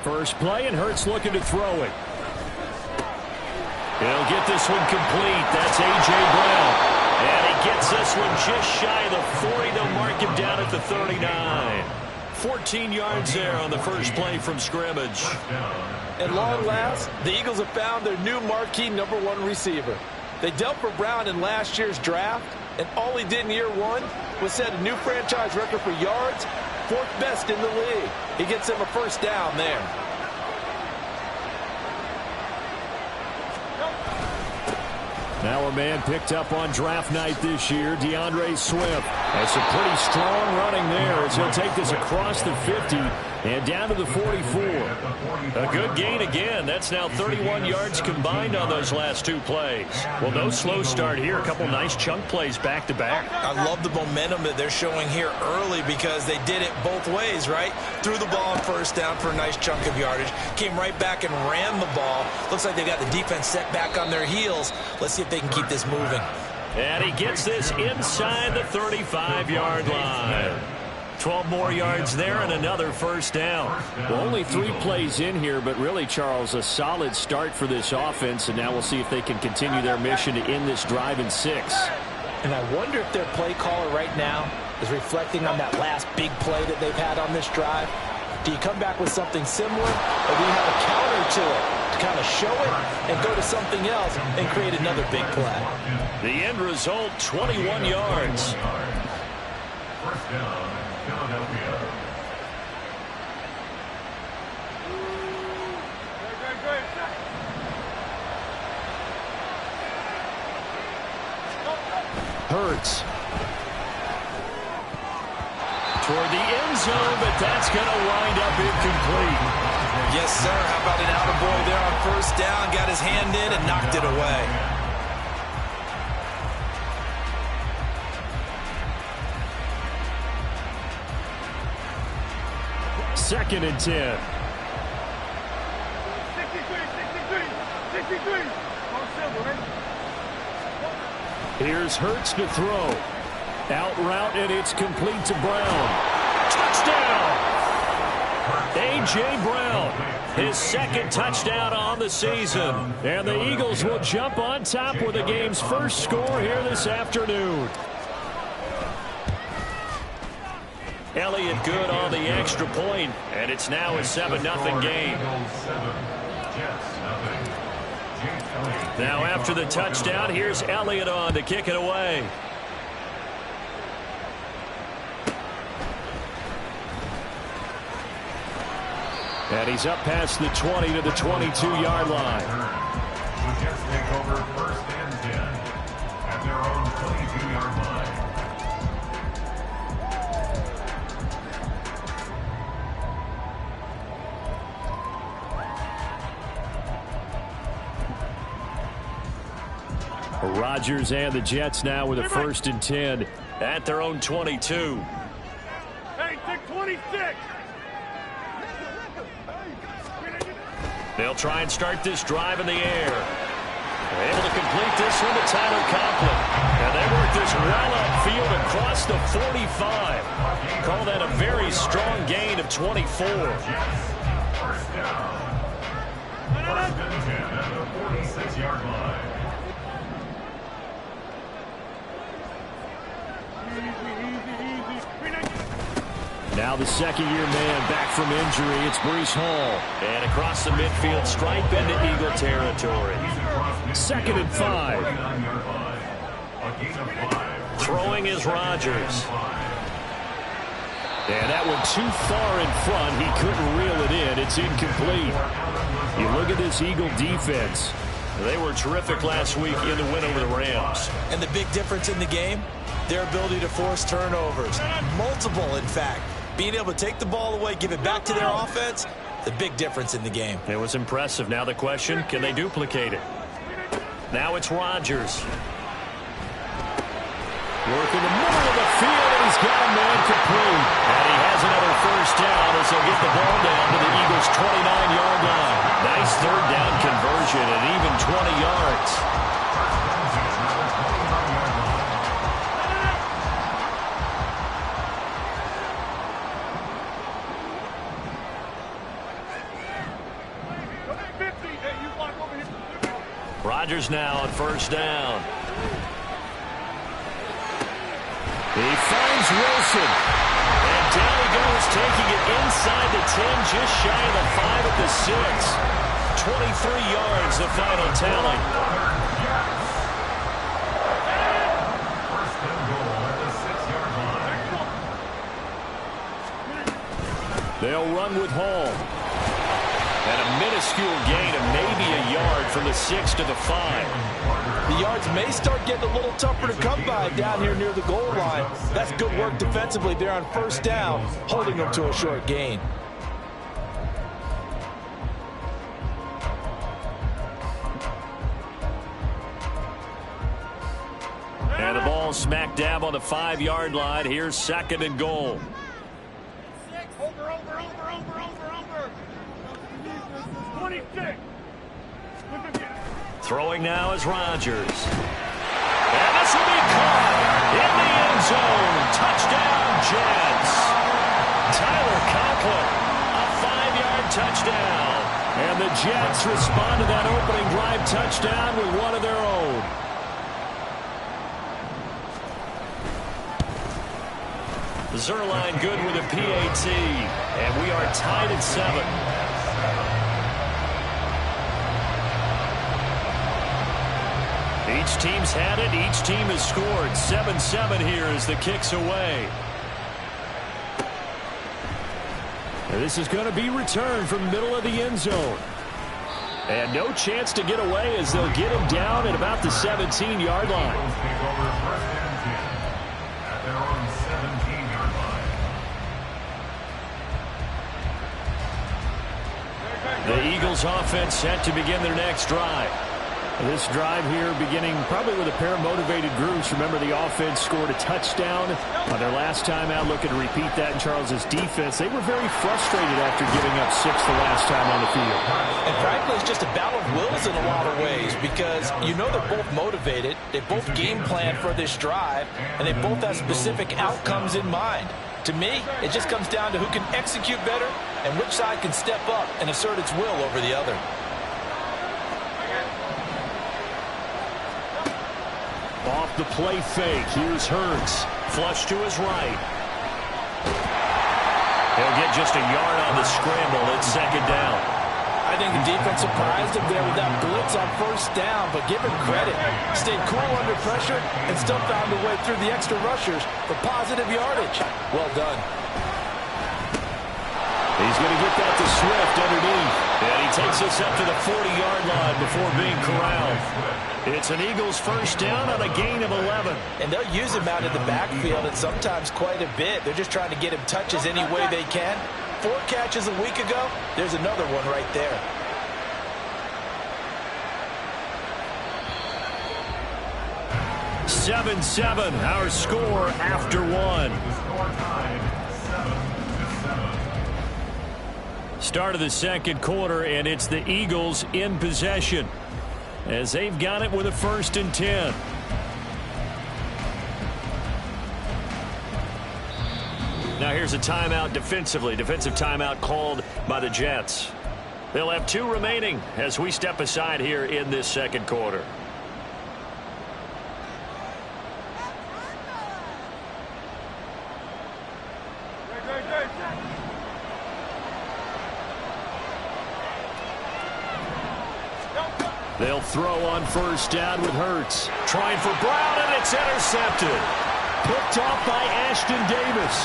First play, and Hurts looking to throw it. He'll get this one complete. That's A.J. Brown. And he gets this one just shy of the 40. They'll mark him down at the 39. 14 yards there on the first play from scrimmage. At long last, the Eagles have found their new marquee #1 receiver. They dealt for Brown in last year's draft, and all he did in year one was set a new franchise record for yards, 4th best in the league. He gets them a first down there. Now a man picked up on draft night this year, DeAndre Swift. Has some pretty strong running there as he'll take this across the 50 and down to the 44. A good gain again. That's now 31 yards combined on those last 2 plays. Well, no slow start here. A couple nice chunk plays back to back. I love the momentum that they're showing here early because they did it both ways, right? Threw the ball on first down for a nice chunk of yardage. Came right back and ran the ball. Looks like they got the defense set back on their heels. Let's see if they can keep this moving. And he gets this inside the 35-yard line. 12 more yards there and another first down. Well, only 3 plays in here, but really, Charles, a solid start for this offense. And now we'll see if they can continue their mission to end this drive in 6. And I wonder if their play caller right now is reflecting on that last big play that they've had on this drive. Do you come back with something similar, or do you have a counter to it to kind of show it and go to something else and create another big play? The end result, 21 yards. First down, Philadelphia. Hurts. Toward the end zone, but that's going to wind up incomplete. Yes, sir. How about an attaboy there on first down? Got his hand in and knocked it away. Second and 10. 63. Here's Hurts to throw. Out route, and it's complete to Brown. Touchdown! A.J. Brown, his second touchdown on the season. And the Eagles will jump on top with the game's first score here this afternoon. Elliott good on the extra point, and it's now a 7-0 game. Now after the touchdown, here's Elliott on to kick it away. And he's up past the 20 to the 22-yard line. The Jets take over first and 10 at their own 22-yard line. Rodgers and the Jets now with a first and 10 at their own 22. Hey, take 26. They'll try and start this drive in the air. They're able to complete this one to Tyler Conklin. And they work this well upfield across the 45. Call that a very strong gain of 24. First down. First and 10 at the 46-yard line. Now the second-year man back from injury. It's Breece Hall. And across the midfield, stripe into Eagle territory. Second and 5. Throwing is Rodgers. And that one too far in front. He couldn't reel it in. It's incomplete. You look at this Eagle defense. They were terrific last week in the win over the Rams. And the big difference in the game, their ability to force turnovers. Multiple, in fact. Being able to take the ball away, give it back to their offense, the big difference in the game. It was impressive. Now the question, can they duplicate it? Now it's Rodgers. Working the middle of the field, and he's got a man complete. And he has another first down as they'll get the ball down to the Eagles' 29-yard line. Nice third down conversion and even 20 yards. Rodgers now on first down. He finds Wilson. And down he goes, taking it inside the 10, just shy of the 5 at the 6. 23 yards, the final tally. First and goal at the 6-yard line. They'll run with Hall. And a minuscule gain of maybe a yard from the 6 to the 5. The yards may start getting a little tougher to come by down here near the goal line. That's good work defensively there on first down, holding them to a short gain. And the ball smack dab on the 5-yard line. Here's second and goal. Over. 26. Throwing now is Rodgers. And this will be caught in the end zone. Touchdown, Jets. Tyler Conklin, a 5-yard touchdown. And the Jets respond to that opening drive touchdown with one of their own. Zerline good with a PAT. And we are tied at 7. Each team's had it. Each team has scored. 7-7 here as the kick's away. And this is going to be returned from the middle of the end zone. And no chance to get away as they'll get him down at about the 17-yard line. Take over first and 10 at their own 17-yard line. The Eagles offense set to begin their next drive. This drive here beginning probably with a pair of motivated groups. Remember, the offense scored a touchdown on their last time out, looking to repeat that in Charles's defense. They were very frustrated after giving up 6 the last time on the field. And frankly, it's just a battle of wills in a lot of ways because you know they're both motivated, they both game plan for this drive, and they both have specific outcomes in mind. To me, it just comes down to who can execute better and which side can step up and assert its will over the other. Off the play fake, here's Hurts. Flush to his right. He'll get just a yard on the scramble. It's second down. I think the defense surprised him there with that blitz on first down, but give him credit. Stayed cool under pressure and still found a way through the extra rushers for positive yardage. Well done. He's going to get that to Swift underneath. And he takes us up to the 40-yard line before being corralled. It's an Eagles first down on a gain of 11. And they'll use him out in the backfield and sometimes quite a bit. They're just trying to get him touches any way they can. 4 catches a week ago. There's another one right there. Seven, our score after one. Start of the second quarter, and it's the Eagles in possession as they've got it with a 1st and 10. Now here's a timeout defensively. Defensive timeout called by the Jets. They'll have 2 remaining as we step aside here in this second quarter. They'll throw on first down with Hurts. Trying for Brown, and it's intercepted. Picked off by Ashton Davis.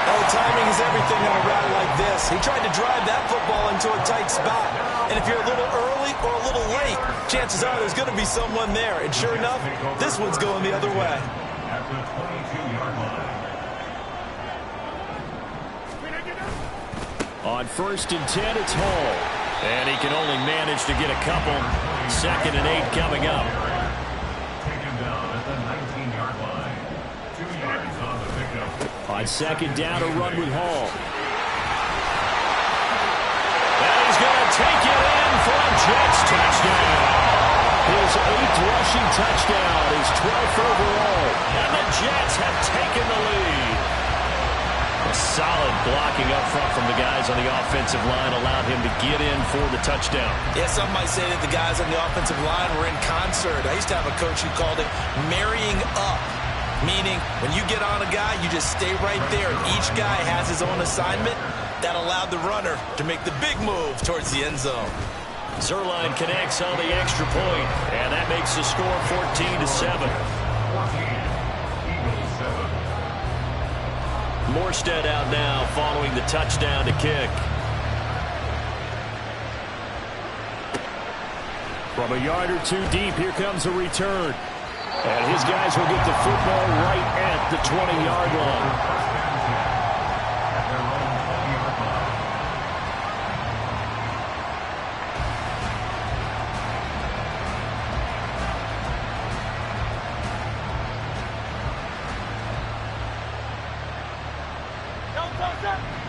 Oh, timing is everything on a route like this. He tried to drive that football into a tight spot. And if you're a little early or a little late, chances are there's going to be someone there. And sure enough, this one's going the other way. At the 22-yard line. On 1st and 10, it's Hall. And he can only manage to get a couple. 2nd and 8 coming up. Taken down at the 19-yard line. 2 yards on the pickup. On 2nd down, a run with Hall. And he's going to take it in for a Jets touchdown. His 8th rushing touchdown, his 12th overall. And the Jets have taken the lead. Solid blocking up front from the guys on the offensive line allowed him to get in for the touchdown. Yeah, some might say that the guys on the offensive line were in concert. I used to have a coach who called it marrying up, meaning when you get on a guy, you just stay right there. Each guy has his own assignment. That allowed the runner to make the big move towards the end zone. Zerline connects on the extra point, and that makes the score 14-7. Morstead out now following the touchdown to kick. From a yard or two deep, here comes a return. And his guys will get the football right at the 20-yard line.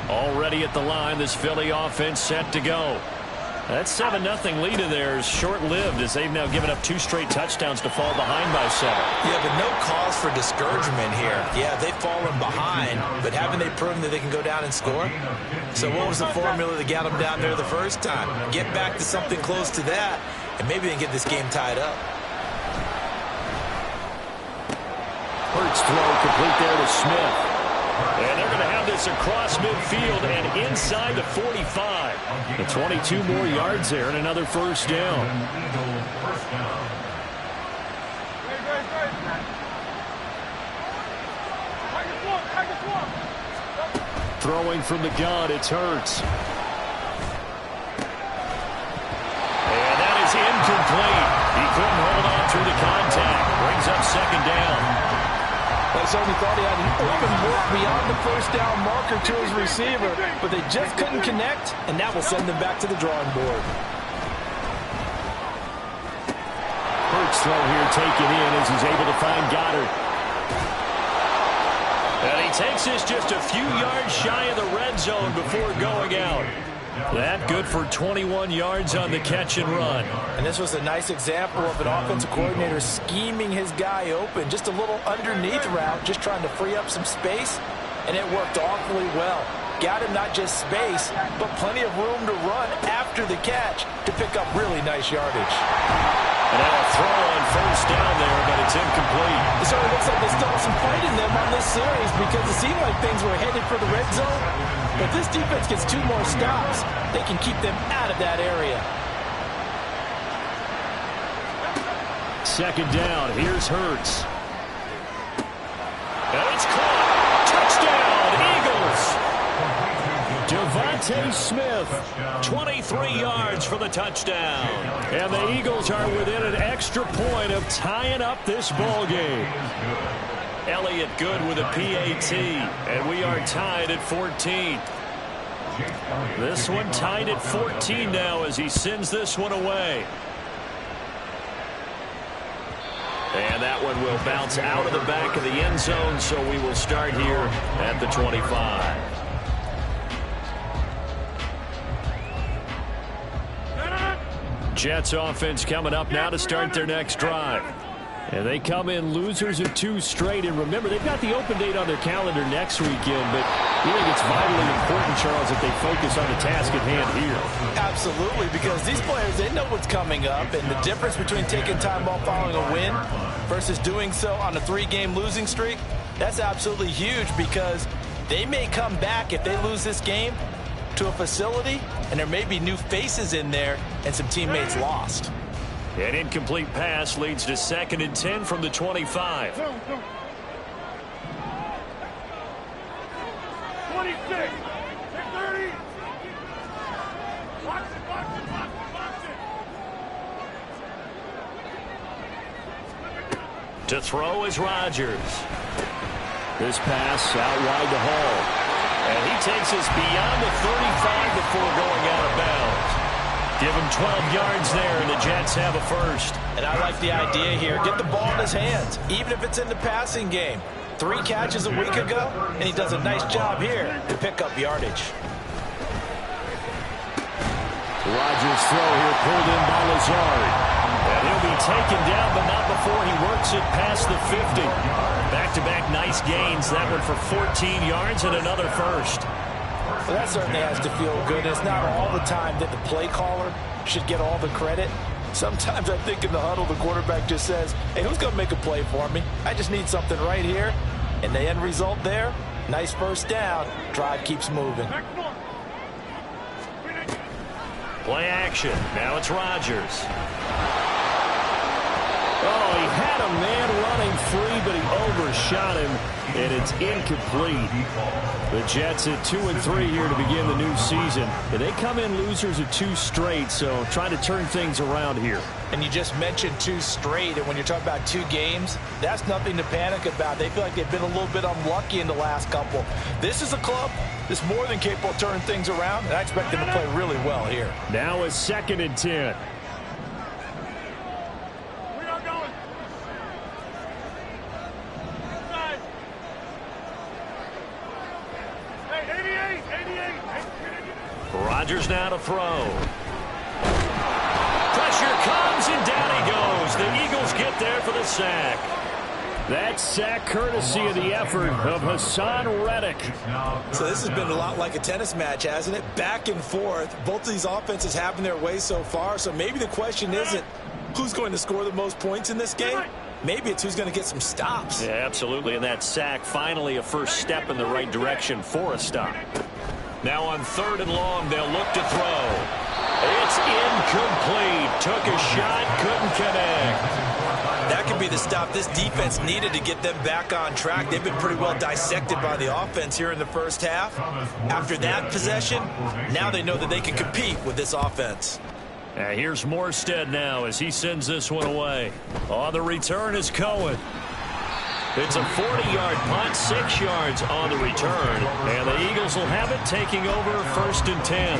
Already at the line, this Philly offense set to go. That 7-0 lead of theirs short-lived as they've now given up 2 straight touchdowns to fall behind by 7. Yeah, but no cause for discouragement here. Yeah, they've fallen behind, but haven't they proven that they can go down and score? So what was the formula that got them down there the first time? Get back to something close to that, and maybe they can get this game tied up. Hurts throw complete there to Smith. And they're going to have this across midfield and inside the 45. The 22 more yards there and another first down. Throwing from the gun, it's Hurts. And that is incomplete. He couldn't hold on through the contact. Brings up second down. I certainly thought he had an open look beyond the first down marker to his receiver, but they just couldn't connect, and that will send them back to the drawing board. Hurts throw here taken in as he's able to find Goddard. And he takes this just a few yards shy of the red zone before going out. That good for 21 yards on the catch and run. And this was a nice example of an offensive coordinator scheming his guy open. Just a little underneath route, just trying to free up some space, and it worked awfully well. Got him not just space, but plenty of room to run after the catch to pick up really nice yardage. And now a throw on first down there, but it's incomplete. It sort of looks like there's still some fight in them on this series because it seemed like things were headed for the red zone. But this defense gets 2 more stops. They can keep them out of that area. Second down. Here's Hurts. And it's caught. Touchdown, Eagles. Devontae Smith, 23 yards for the touchdown. And the Eagles are within an extra point of tying up this ball game. Elliott good with a PAT, and we are tied at 14. This one tied at 14 now as he sends this one away. And that one will bounce out of the back of the end zone, so we will start here at the 25. Jets offense coming up now to start their next drive. And they come in losers of 2 straight. And remember, they've got the open date on their calendar next weekend. But we think it's vitally important, Charles, that they focus on the task at hand here. Absolutely, because these players, they know what's coming up. And the difference between taking time off following a win versus doing so on a 3-game losing streak, that's absolutely huge because they may come back if they lose this game to a facility, and there may be new faces in there and some teammates lost. An incomplete pass leads to 2nd and 10 from the 25. 26. 30. Box it, box it, box it, box it. To throw is Rodgers. This pass out wide to Hall. And he takes us beyond the 35 before going out of bounds. Give him 12 yards there, and the Jets have a first. And I like the idea here. Get the ball in his hands, even if it's in the passing game. 3 catches a week ago, and he does a nice job here to pick up yardage. Rodgers' throw here pulled in by Lazard. And he'll be taken down, but not before he works it past the 50. Back-to-back nice gains. That one for 14 yards and another first. Well, that certainly has to feel good. It's not all the time that the play caller should get all the credit. Sometimes I think in the huddle, the quarterback just says, hey, who's going to make a play for me? I just need something right here. And the end result there, nice first down. Drive keeps moving. Play action. Now it's Rodgers. Oh, he had a man running free, but he overshot him, and it's incomplete. The Jets at 2-3 here to begin the new season. And they come in losers of 2 straight, so trying to turn things around here. And you just mentioned 2 straight, and when you're talking about 2 games, that's nothing to panic about. They feel like they've been a little bit unlucky in the last couple. This is a club that's more than capable of turning things around, and I expect them to play really well here. Now a 2nd and 10. Rodgers now to throw. Pressure comes, and down he goes. The Eagles get there for the sack. That sack courtesy of the effort of Hassan Reddick. So this has been a lot like a tennis match, hasn't it? Back and forth. Both of these offenses having their way so far. So maybe the question isn't who's going to score the most points in this game. Maybe it's who's going to get some stops. Yeah, absolutely. And that sack, finally a first step in the right direction for a stop. Now on 3rd and long, they'll look to throw. It's incomplete. Took a shot, couldn't connect. That could be the stop this defense needed to get them back on track. They've been pretty well dissected by the offense here in the first half. After that possession, now they know that they can compete with this offense. Here's Morstead now as he sends this one away. On the return is Cohen. It's a 40-yard punt, 6 yards on the return. And the Eagles will have it, taking over 1st and 10.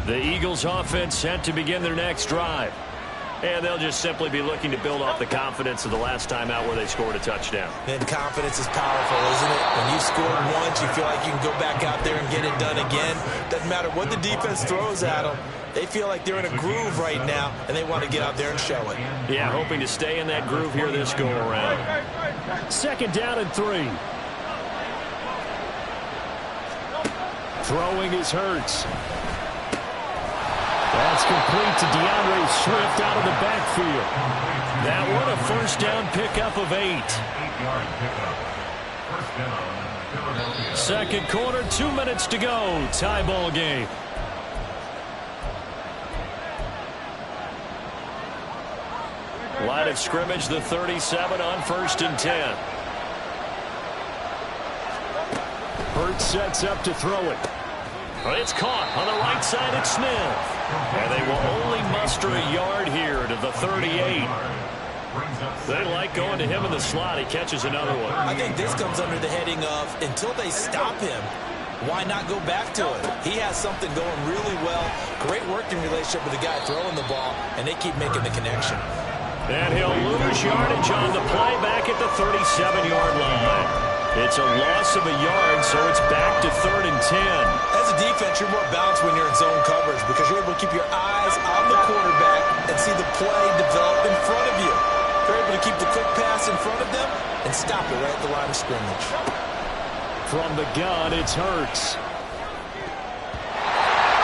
The Eagles offense set to begin their next drive. And they'll just simply be looking to build off the confidence of the last time out where they scored a touchdown. And confidence is powerful, isn't it? When you scored once, you feel like you can go back out there and get it done again. Doesn't matter what the defense throws at them. They feel like they're in a groove right now, and they want to get out there and show it. Yeah, hoping to stay in that groove here this go-around. 2nd down and 3. Throwing is Hurts. That's complete to DeAndre Swift out of the backfield. That one a first down pickup of 8. 2nd quarter, 2 minutes to go. Tie ball game. Line of scrimmage, the 37 on 1st and 10. Hurts sets up to throw it. It's caught on the right side at Smith. And they will only muster a yard here to the 38. They like going to him in the slot. He catches another one. I think this comes under the heading of until they stop him, why not go back to it? He has something going really well. Great working relationship with the guy throwing the ball, and they keep making the connection. And he'll lose yardage on the play back at the 37-yard line. It's a loss of a yard, so it's back to 3rd and 10. As a defense, you're more balanced when you're in zone coverage because you're able to keep your eyes on the quarterback and see the play develop in front of you. You're able to keep the quick pass in front of them and stop it right at the line of scrimmage. From the gun, it's Hurts.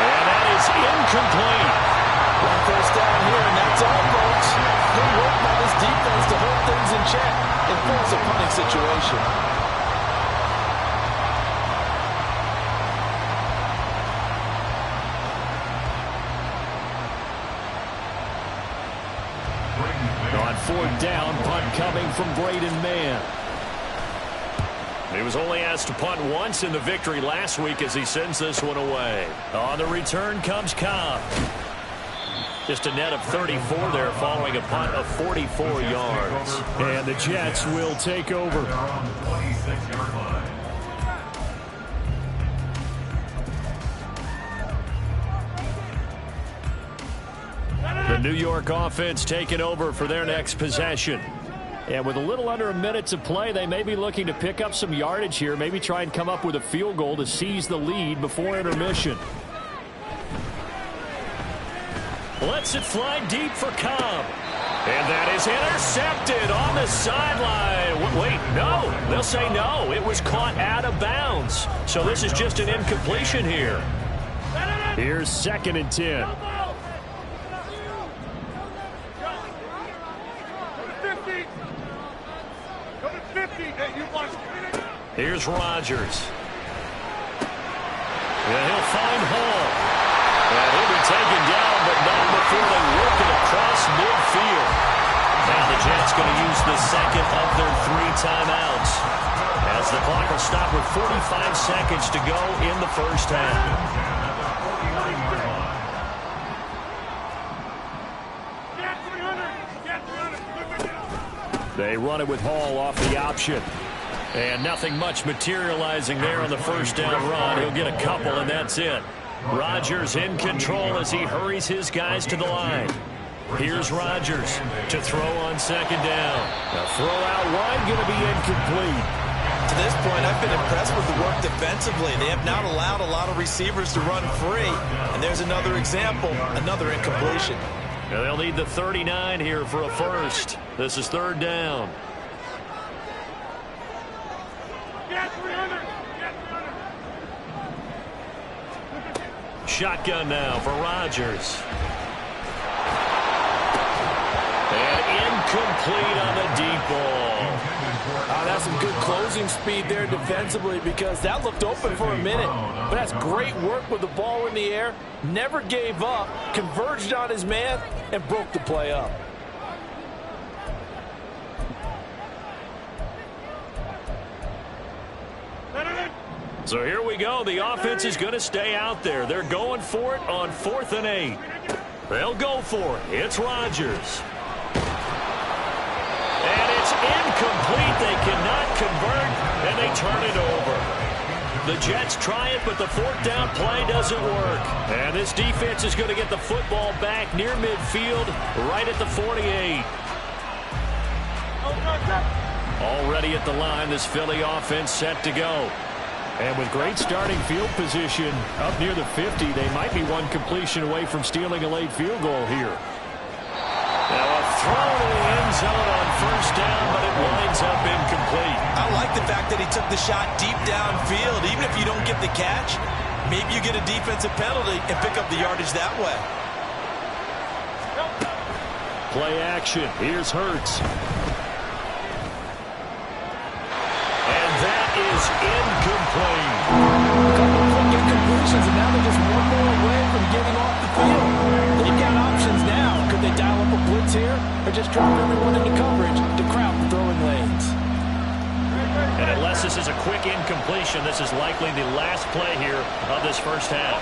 And that is incomplete. One first down here, and that's all, folks. Good work by this defense to hold things in check and force a punting situation. On 4th down, punt coming from Braden Mann. He was only asked to punt once in the victory last week as he sends this one away. On the return comes Cobb. Just a net of 34 there following a punt of 44 yards. And the Jets will take over. The New York offense taking over for their next possession. And with a little under a minute to play, they may be looking to pick up some yardage here, maybe try and come up with a field goal to seize the lead before intermission. Lets it fly deep for Cobb. And that is intercepted on the sideline. Wait, no. They'll say no. It was caught out of bounds. So this is just an incompletion here. Here's 2nd and 10. Here's Rodgers. And he'll find Hall. And he'll be taken down, but not before they work it across midfield. Now the Jets going to use the second of their 3 timeouts, as the clock will stop with 45 seconds to go in the first half. They run it with Hall off the option. And nothing much materializing there on the first down run. He'll get a couple, and that's it. Rodgers in control as he hurries his guys to the line. Here's Rodgers to throw on 2nd down. A throw out wide going to be incomplete. To this point, I've been impressed with the work defensively. They have not allowed a lot of receivers to run free. And there's another example, another incompletion. Now they'll need the 39 here for a first. This is 3rd down. Shotgun now for Rodgers. And incomplete on the deep ball. That's some good closing speed there defensively, because that looked open for a minute. But that's great work with the ball in the air. Never gave up, converged on his man, and broke the play up. So here we go. The offense is going to stay out there. They're going for it on 4th and 8. They'll go for it. It's Rodgers. And it's incomplete. They cannot convert, and they turn it over. The Jets try it, but the 4th down play doesn't work. And this defense is going to get the football back near midfield, right at the 48. Already at the line, this Philly offense set to go. And with great starting field position up near the 50, they might be one completion away from stealing a late field goal here. Now a throw to the end zone on 1st down, but it winds up incomplete. I like the fact that he took the shot deep downfield. Even if you don't get the catch, maybe you get a defensive penalty and pick up the yardage that way. Play action. Here's Hurts. Is incomplete. A couple of quick incompletions, and now they're just one more away from getting off the field. They've got options now. Could they dial up a blitz here, or just drop everyone into coverage to crowd the throwing lanes? And unless this is a quick incompletion, this is likely the last play here of this first half.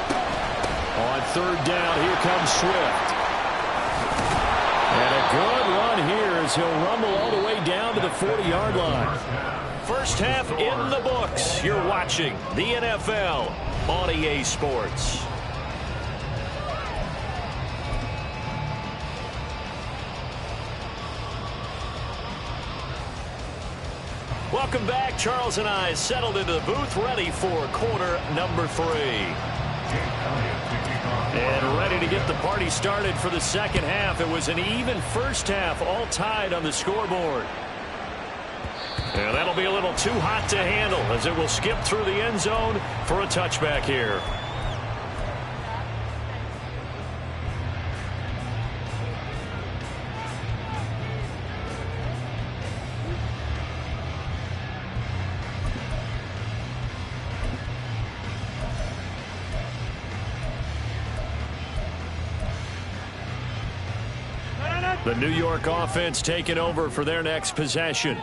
On 3rd down, here comes Swift. And a good run here as he'll rumble all the way down to the 40-yard line. First half in the books. You're watching the NFL on EA Sports. Welcome back. Charles and I settled into the booth, ready for quarter number 3. And ready to get the party started for the second half. It was an even first half, all tied on the scoreboard. And that'll be a little too hot to handle as it will skip through the end zone for a touchback here. The New York offense taking over for their next possession.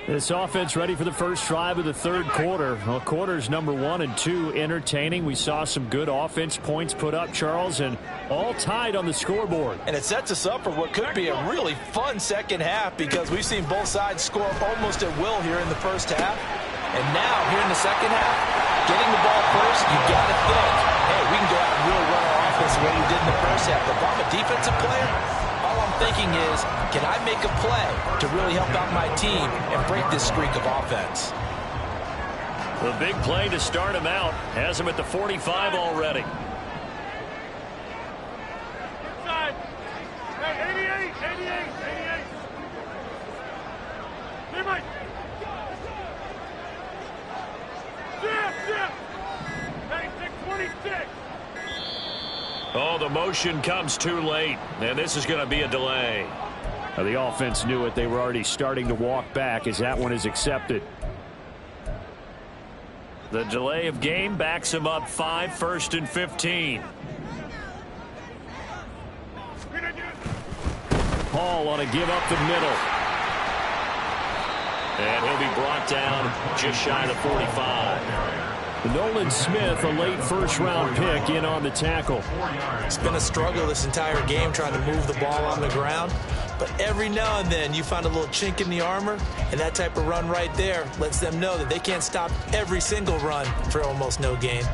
This offense ready for the first drive of the 3rd quarter. Well, quarters number 1 and 2 entertaining. We saw some good offense points put up, Charles, and all tied on the scoreboard. And it sets us up for what could be a really fun second half, because we've seen both sides score almost at will here in the first half. And now, here in the second half, getting the ball first, you got to think, hey, we can go out and really run our offense the way we did in the first half. But if I'm a defensive player, thinking is, can I make a play to really help out my team and break this streak of offense? The big play to start him out has him at the 45 already. Inside. Hey, 88, 88, 88. Teammate. Zip. Hey, 626. Oh, the motion comes too late, and this is going to be a delay. The offense knew it. They were already starting to walk back as that one is accepted. The delay of game backs him up 5, 1st and 15. Hall on a give up the middle. And he'll be brought down just shy of the 45. Nolan Smith, a late first-round pick, in on the tackle. It's been a struggle this entire game trying to move the ball on the ground. But every now and then you find a little chink in the armor, and that type of run right there lets them know that they can't stop every single run for almost no gain.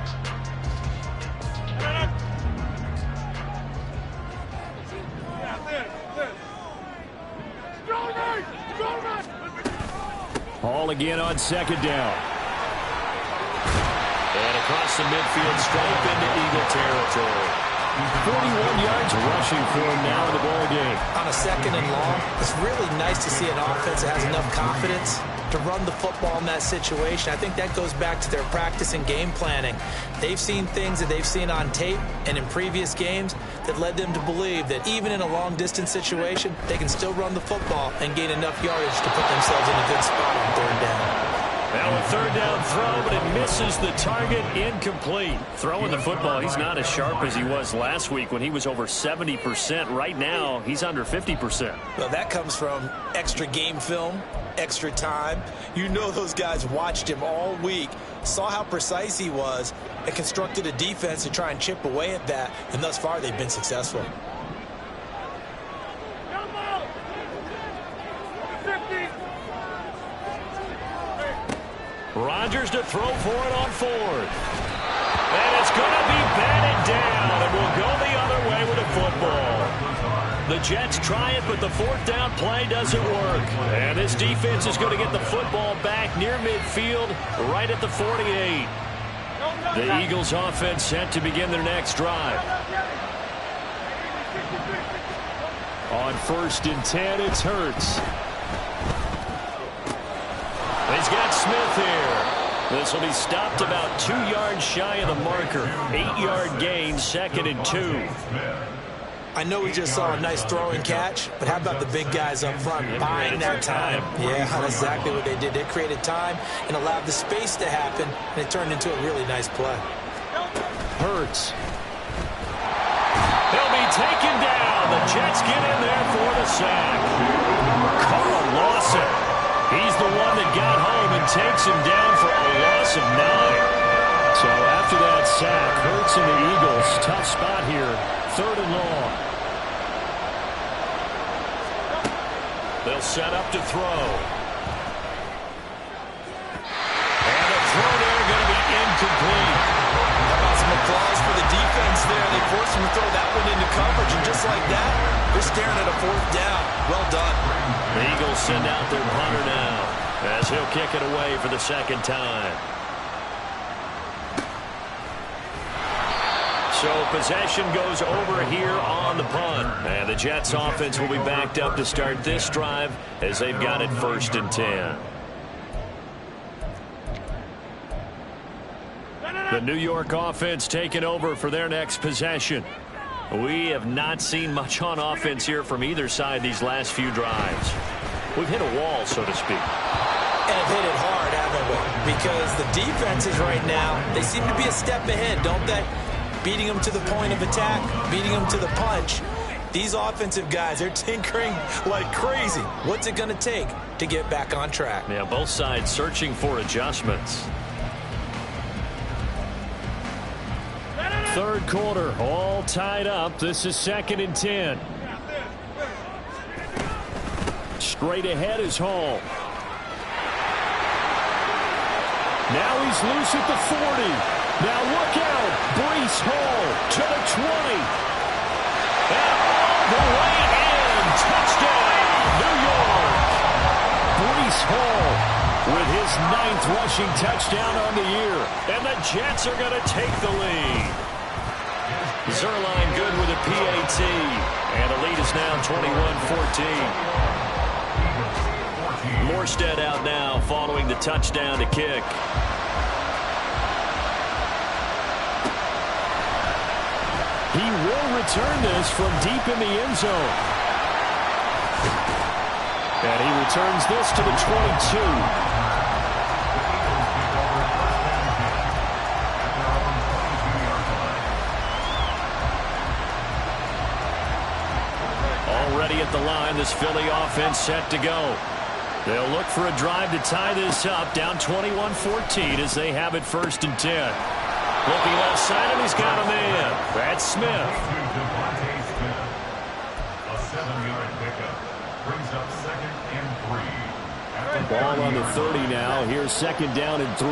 Hall again on second down. And across the midfield, stripe into Eagle territory. 41 yards rushing for him now in the ball game. On a 2nd and long, it's really nice to see an offense that has enough confidence to run the football in that situation. I think that goes back to their practice and game planning. They've seen things that they've seen on tape and in previous games that led them to believe that even in a long-distance situation, they can still run the football and gain enough yardage to put themselves in a good spot on 3rd down. Now a 3rd down throw, but it misses the target. Incomplete. Throwing the football, he's not as sharp as he was last week when he was over 70%. Right now, he's under 50%. Well, that comes from extra game film, extra time. You know those guys watched him all week, saw how precise he was, and constructed a defense to try and chip away at that, and thus far they've been successful. Rodgers to throw for it on 4th. And it's going to be batted down, and we'll go the other way with the football. The Jets try it, but the 4th down play doesn't work. And this defense is going to get the football back near midfield, right at the 48. The Eagles offense set to begin their next drive. On 1st and 10, it's Hurts. He's got Smith here. This will be stopped about 2 yards shy of the marker. 8-yard gain, 2nd and 2. I know we just saw a nice throw and catch, but how about the big guys up front buying that time? Yeah, that's exactly what they did. They created time and allowed the space to happen, and it turned into a really nice play. Hurts. He'll be taken down. The Jets get in there for the sack. Carl Lawson. He's the one that got home and takes him down for a loss of 9. So after that sack, Hurts and the Eagles, tough spot here, 3rd and long. They'll set up to throw. And the throw there going to be incomplete. How about some applause for the defense there? They forced him to throw that one into coverage, and just like that, they're staring at a 4th down. Well done. The Eagles send out their punter now as he'll kick it away for the 2nd time. So possession goes over here on the punt. And the Jets offense will be backed up to start this drive as they've got it 1st and 10. The New York offense taking over for their next possession. We have not seen much on offense here from either side these last few drives. We've hit a wall, so to speak. And hit it hard, haven't we? Because the defenses right now, they seem to be a step ahead, don't they? Beating them to the point of attack, beating them to the punch. These offensive guys, they're tinkering like crazy. What's it going to take to get back on track? Yeah, both sides searching for adjustments. 3rd quarter, all tied up. This is 2nd and 10. Straight ahead is Hall. Now he's loose at the 40. Now look out. Breece Hall to the 20. And all the way in his 9th rushing touchdown on the year. And the Jets are going to take the lead. Zerline good with a PAT. And the lead is now 21-14. Morstead out now following the touchdown to kick. He will return this from deep in the end zone. And he returns this to the 22. Already at the line, this Philly offense set to go. They'll look for a drive to tie this up, down 21-14 as they have it 1st and 10. Looking left side, and he's got a man. That's Smith. A 7-yard pickup brings up 2nd and 3. Ball on the 30 now. Here's 2nd down and 3.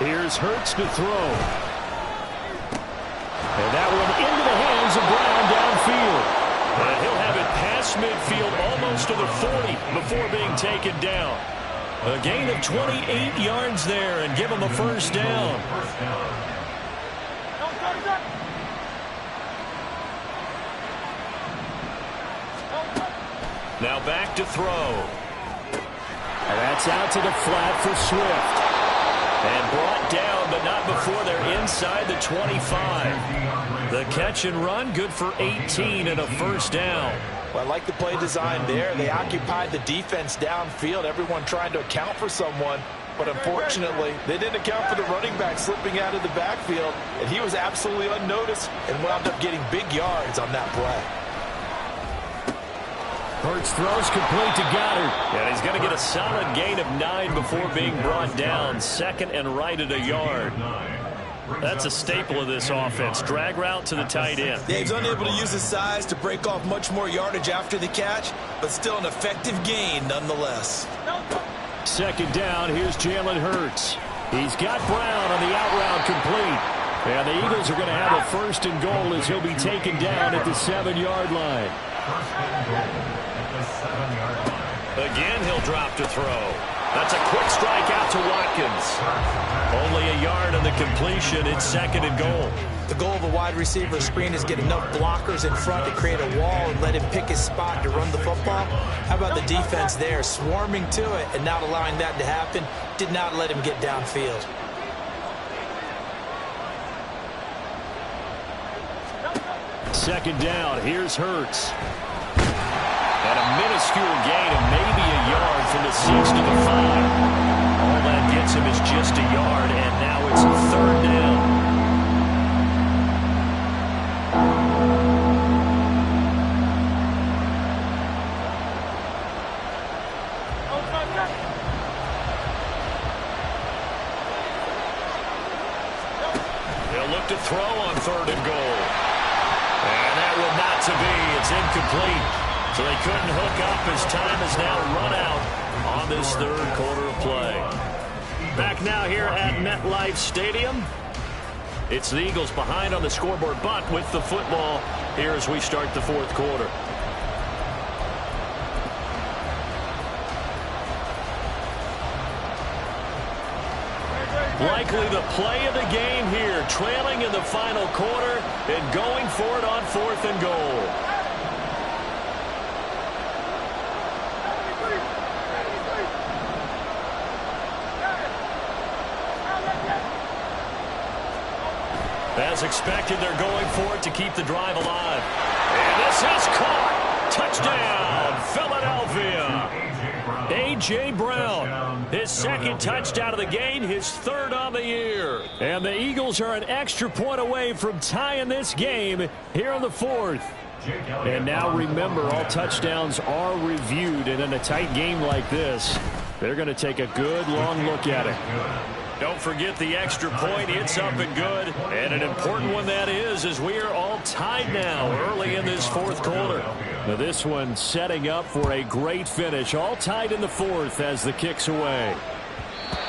Here's Hurts to throw. And that one into the hands of Brown downfield. And he'll have it past midfield almost to the 40 before being taken down. A gain of 28 yards there and give him a 1st down. Now back to throw. And that's out to the flat for Swift. And brought down, but not before they're inside the 25. The catch and run, good for 18 and a 1st down. Well, I like the play design there. They occupied the defense downfield, everyone trying to account for someone. But unfortunately, they didn't account for the running back slipping out of the backfield. And he was absolutely unnoticed and wound up getting big yards on that play. Hurts throws complete to Goddard. And he's going to get a solid gain of 9 before being brought down. 2nd and right at a yard. That's a staple of this offense. Drag route to the tight end. Yeah, he's unable to use his size to break off much more yardage after the catch, but still an effective gain nonetheless. 2nd down, here's Jalen Hurts. He's got Brown on the out route complete. And the Eagles are going to have a 1st and goal as he'll be taken down at the 7-yard line. 1st and goal at the 7-yard line. Again, he'll drop to throw. That's a quick strike out to Watkins. Only a yard on the completion. It's 2nd and goal. The goal of a wide receiver screen is get enough blockers in front to create a wall and let him pick his spot to run the football. How about the defense there, swarming to it and not allowing that to happen? Did not let him get downfield. Second down, here's Hurts. And a minuscule gain of maybe a yard from the 6 to the 5. All that gets him is just a yard, and now it's 3rd down. They'll look to throw on 3rd and goal. And that will not to be. It's incomplete. So they couldn't hook up as time has now run out on this 3rd quarter of play. Back now here at MetLife Stadium. It's the Eagles behind on the scoreboard, but with the football here as we start the 4th quarter. Likely the play of the game here, trailing in the final quarter and going for it on 4th and goal. As expected, they're going for it to keep the drive alive. And this is caught. Touchdown, Philadelphia. A.J. Brown, his 2nd touchdown of the game, his 3rd on the year. And the Eagles are an extra point away from tying this game here in the 4th. And now remember, all touchdowns are reviewed, and in a tight game like this, they're going to take a good long look at it. Don't forget the extra point. It's up and good. And an important one that is, as we are all tied now early in this 4th quarter. Now this one setting up for a great finish. All tied in the 4th as the kick's away.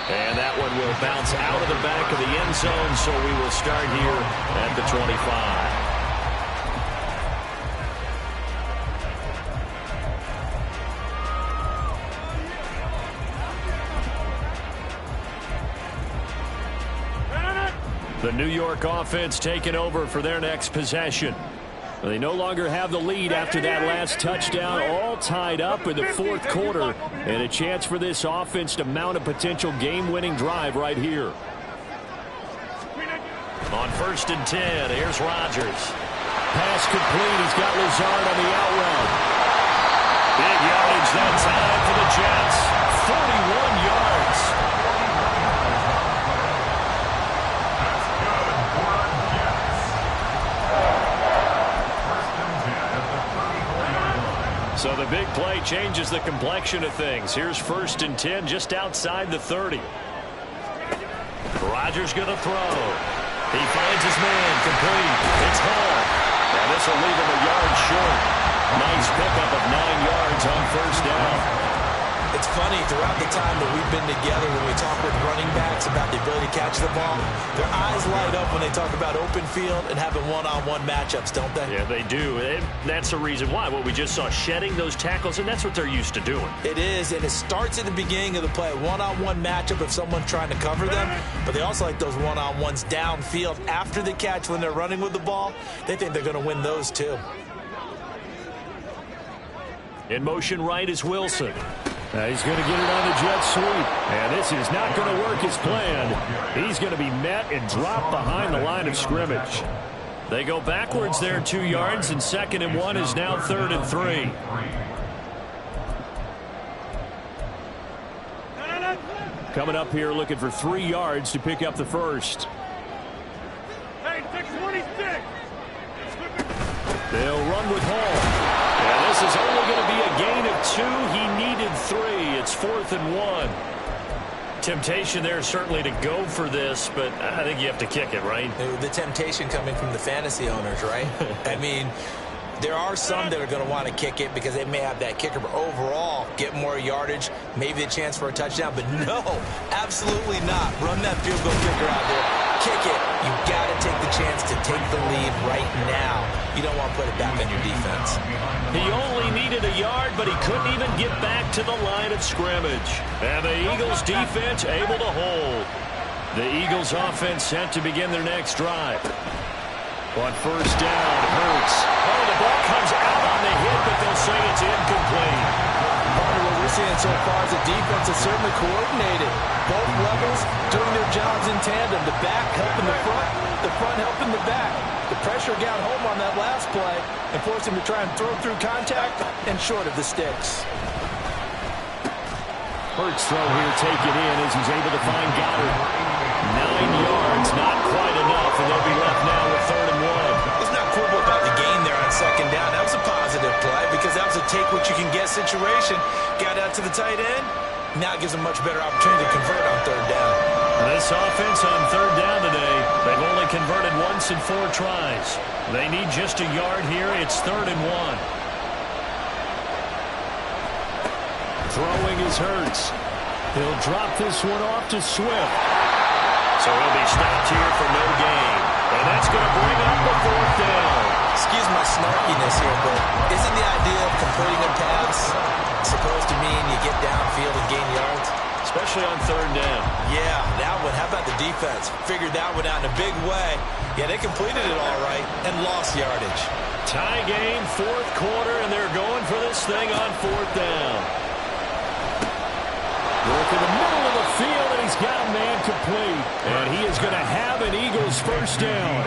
And that one will bounce out of the back of the end zone, so we will start here at the 25. The New York offense taking over for their next possession. They no longer have the lead after that last touchdown, all tied up in the fourth quarter, and a chance for this offense to mount a potential game-winning drive right here. On 1st and 10, here's Rodgers. Pass complete. He's got Lazard on the out route. Big yardage that time for the Jets. 41 yards. So the big play changes the complexion of things. Here's 1st and 10 just outside the 30. Rodgers going to throw. He finds his man complete. It's Hall. And this will leave him a yard short. Nice pickup of 9 yards on 1st down. It's funny, throughout the time that we've been together, when we talk with running backs about the ability to catch the ball, their eyes light up when they talk about open field and having one-on-one matchups, don't they? Yeah, they do. And that's the reason why. What we just saw, shedding those tackles, and that's what they're used to doing. It is, and it starts at the beginning of the play. One-on-one matchup if someone's trying to cover them, but they also like those one-on-ones downfield after the catch when they're running with the ball. They think they're going to win those too. In motion right is Wilson. He's going to get it on the jet sweep. And this is not going to work as planned. He's going to be met and dropped behind the line of scrimmage. They go backwards there 2 yards, and 2nd and 1 is now 3rd and 3. Coming up here looking for 3 yards to pick up the first. Hey, 626. They'll run with Hall. And this is only going to be a gain of 2. He needed 3. It's 4th and 1. Temptation there certainly to go for this, but I think you have to kick it, right? The temptation coming from the fantasy owners, right? I mean, there are some that are going to want to kick it because they may have that kicker, but overall, get more yardage, maybe a chance for a touchdown. But no, absolutely not. Run that field goal kicker out there. Kick it. You got to take the chance to take the lead right now. You don't want to put it back on your defense. He only needed a yard, but he couldn't even get back to the line of scrimmage. And the Eagles defense able to hold. The Eagles offense set to begin their next drive. On 1st down, Hurts. Oh, the ball comes out on the hit, but they'll say it's incomplete. Part of what we're seeing so far is the defense is certainly coordinated. Both levels doing their jobs in tandem. The back helping the front helping the back. The pressure got home on that last play and forced him to try and throw through contact and short of the sticks. Hurts throw here taken in as he's able to find Goddard. 9 yards, not quite enough, and they'll be left now with 3rd and 1. It's not quibble about the gain there on 2nd down. That was a positive play because that was a take-what-you-can-get situation. Got out to the tight end. Now it gives them much better opportunity to convert on 3rd down. This offense on 3rd down today, they've only converted once in 4 tries. They need just a yard here. It's 3rd and 1. Throwing is Hurts. He'll drop this one off to Swift. So he'll be stopped here for no gain. And that's going to bring up the 4th down. Excuse my snarkiness here, but isn't the idea of completing a pass supposed to mean you get downfield and gain yards? Especially on 3rd down. Yeah, that one. How about the defense? Figured that one out in a big way. Yeah, they completed it all right and lost yardage. Tie game, 4th quarter, and they're going for this thing on 4th down. Look in the middle of the field, and he's got a man complete. And he is going to have an Eagles 1st down.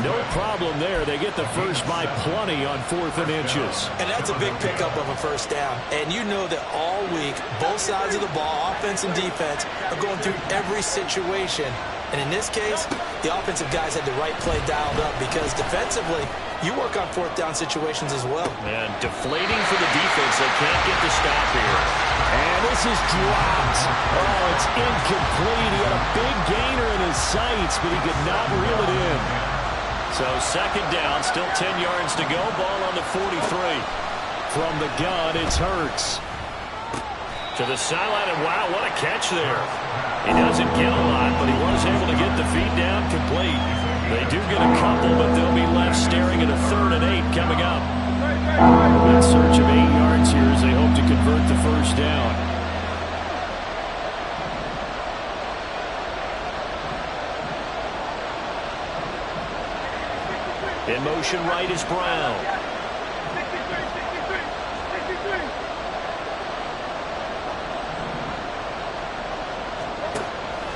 No problem there. They get the first by plenty on 4th and inches. And that's a big pickup of a 1st down. And you know that all week, both sides of the ball, offense and defense, are going through every situation. And in this case, the offensive guys had the right play dialed up because defensively, you work on 4th down situations as well. And deflating for the defense. They can't get the stop here. And this is dropped. Oh, it's incomplete. He had a big gainer in his sights, but he could not reel it in. So 2nd down, still 10 yards to go. Ball on the 43. From the gun, it's Hurts. To the sideline, and wow, what a catch there. He doesn't get a lot, but he was able to get the feet down complete. They do get a couple, but they'll be left staring at a 3rd and 8 coming up. In search of 8 yards here as they hope to convert the 1st down. motion right is Brown. 63.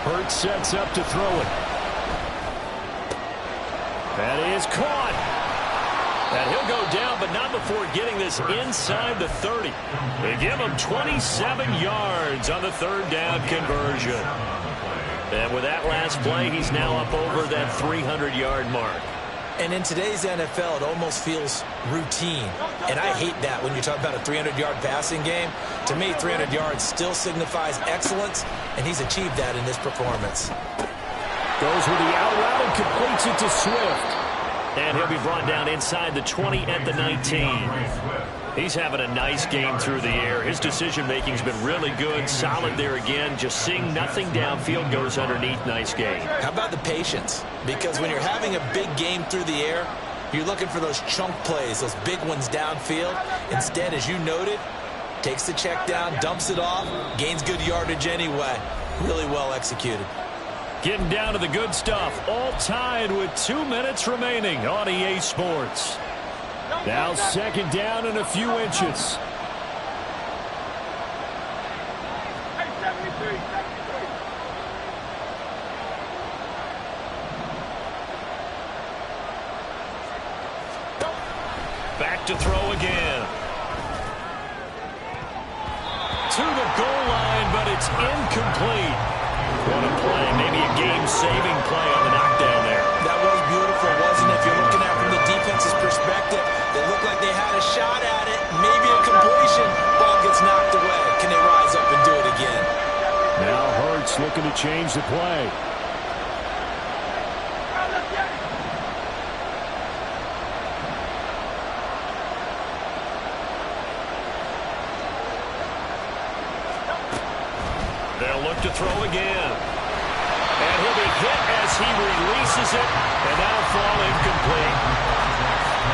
Hurts sets up to throw it. That is caught. And he'll go down, but not before getting this inside the 30. They give him 27 yards on the third down conversion. And with that last play, he's now up over that 300-yard mark. And in today's NFL, it almost feels routine. And I hate that when you talk about a 300-yard passing game. To me, 300 yards still signifies excellence, and he's achieved that in this performance. Goes with the out route and completes it to Swift. And he'll be brought down inside the 20 at the 19. He's having a nice game through the air. His decision-making's been really good. Solid there again. Just seeing nothing downfield, goes underneath. Nice game. How about the patience? Because when you're having a big game through the air, you're looking for those chunk plays, those big ones downfield. Instead, as you noted, takes the check down, dumps it off, gains good yardage anyway. Really well executed. Getting down to the good stuff. All tied with 2 minutes remaining on EA Sports. Now second down and a few inches. Hey, 73. Back to throw again. To the goal line, but it's incomplete. What a play. Maybe a game-saving play on the knockdown there. That was beautiful, wasn't it? If you're looking at it from the defense's perspective, they looked like they had a shot at it. Maybe a completion. Ball gets knocked away. Can they rise up and do it again? Now Hurts looking to change the play. They'll look to throw again. And he'll be hit as he releases it, and that'll fall incomplete.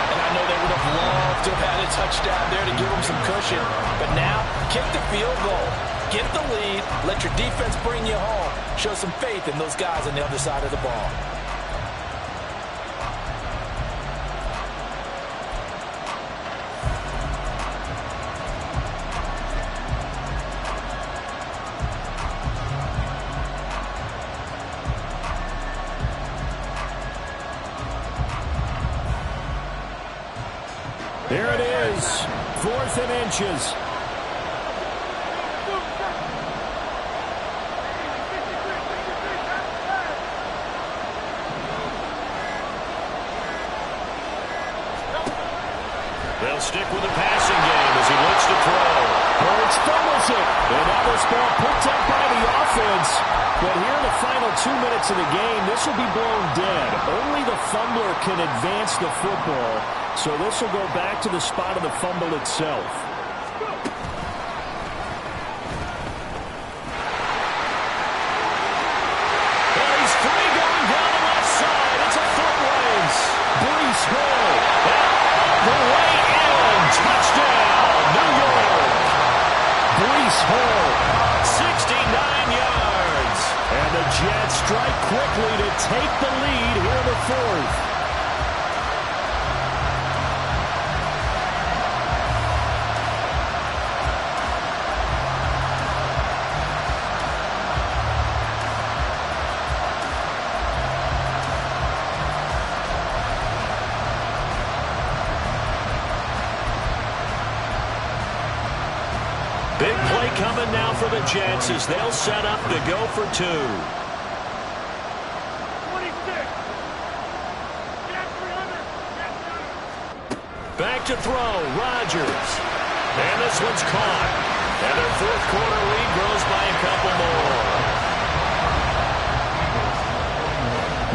And I know they would have loved to have had a touchdown there to give them some cushion. But now, kick the field goal. Get the lead. Let your defense bring you home. Show some faith in those guys on the other side of the ball. Here it is, 4th and inches. They'll stick with the passing game as he looks to throw. Hurts fumbles it, and now this ball picked up by the offense. But here in the final 2 minutes of the game, this will be blown dead. Only the fumbler can advance the football. So this will go back to the spot of the fumble itself. Well, he's free going down the left side. It's a foot race. Brees Hall the way in. Touchdown, New York. Brees Hall, 69 yards. And the Jets strike quickly to take the lead here in the 4th. Big play coming now for the Jets as they'll set up to go for 2. 26. Get 300. Back to throw, Rodgers. And this one's caught. And their 4th quarter lead grows by a couple more.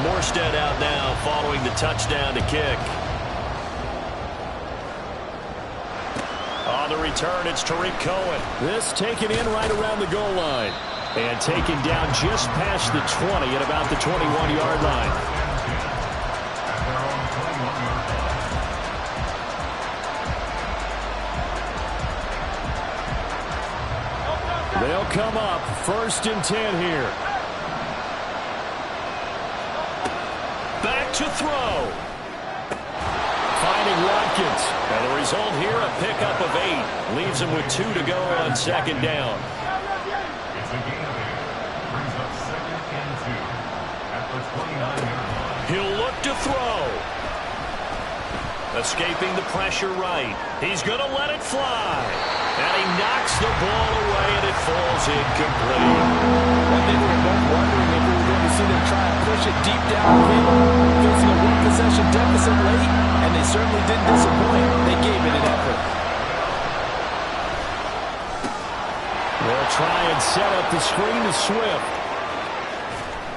Morstead out now following the touchdown to kick. On the return, it's Tariq Cohen. This taken in right around the goal line. And taken down just past the 20 at about the 21-yard line. They'll come up 1st and 10 here. Back to throw. bringing Watkins. And the result here, a pickup of 8. Leaves him with 2 to go on second down. It's a gain of 8. Brings up 2nd and 2 at the 29-yard line. He'll look to throw. Escaping the pressure right. He's going to let it fly. And he knocks the ball away, and it falls incomplete. I think we were both wondering if we were going to see them try and push it deep downfield, facing a one-possession deficit late, and they certainly didn't disappoint. They gave it an effort. They'll try and set up the screen to Swift.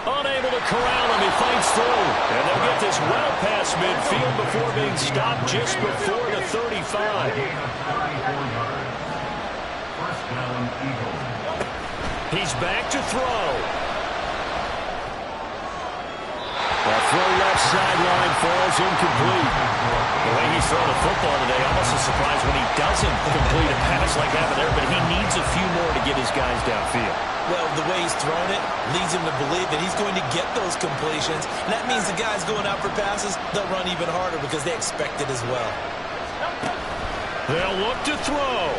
Unable to corral him, he fights through. And they'll get this well past midfield before being stopped just before the 35. First down, Eagles. He's back to throw. The throw left sideline falls incomplete. The way he's throwing the football today, almost a surprise when he doesn't complete a pass like that there, but he needs a few more to get his guys downfield. Well, the way he's thrown it leads him to believe that he's going to get those completions. And that means the guys going out for passes, they'll run even harder because they expect it as well. They'll look to throw.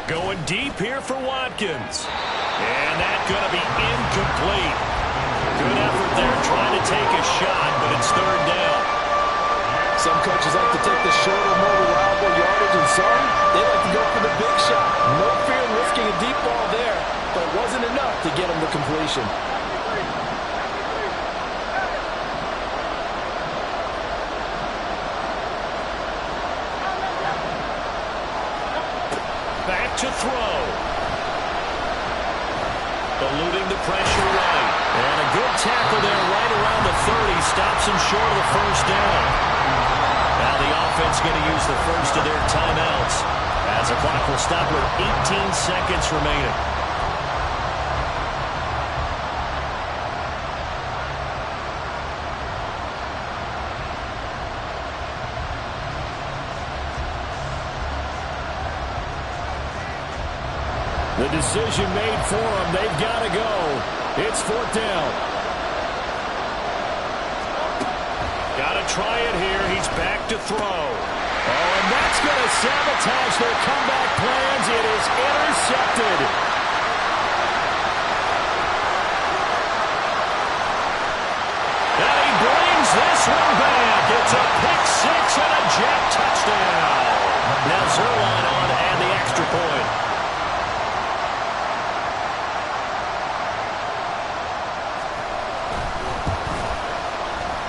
Going deep here for Watkins. And that's going to be incomplete. Good effort there trying to take a shot, but it's third down. Some coaches like to take the shorter, more reliable yardage, and some, they like to go for the big shot. No fear in risking a deep ball there, but it wasn't enough to get him to completion. Back to throw. Eluding the pressure right. And a good tackle there right around the 30. Stops him short of the first down. Now the offense going to use the first of their timeouts as the clock will stop with 18 seconds remaining. The decision made for them. They've got to go. It's fourth down. Got to try it here. He's back to throw. Oh, and that's going to sabotage their comeback plans. It is intercepted. And he brings this one back. It's a pick six and a jet touchdown. Now Zerline on and the extra point.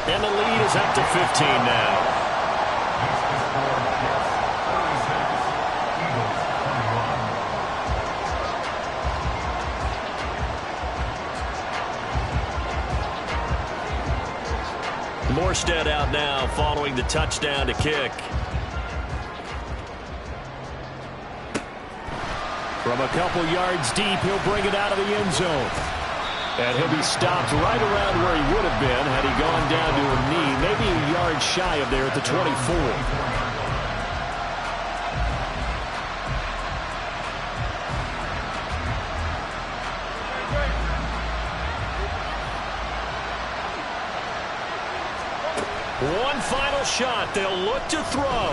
And the lead is up to 15 now. Morstead out now following the touchdown to kick. From a couple yards deep, he'll bring it out of the end zone. And he'll be stopped right around where he would have been had he gone down to a knee, maybe a yard shy of there at the 24. One final shot. They'll look to throw.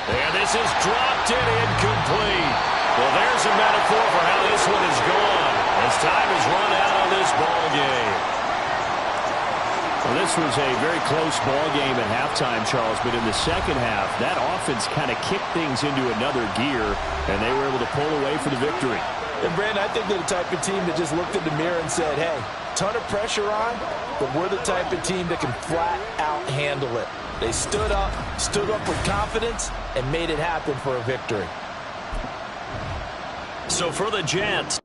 And this is dropped and incomplete. Well, there's a metaphor for how this one is gone as time has run out on this ball game. Well, this was a very close ball game at halftime, Charles, but in the second half, that offense kind of kicked things into another gear, and they were able to pull away for the victory. And, Brandon, I think they're the type of team that just looked in the mirror and said, hey, ton of pressure on, but we're the type of team that can flat out handle it. They stood up with confidence, and made it happen for a victory. So for the Jets,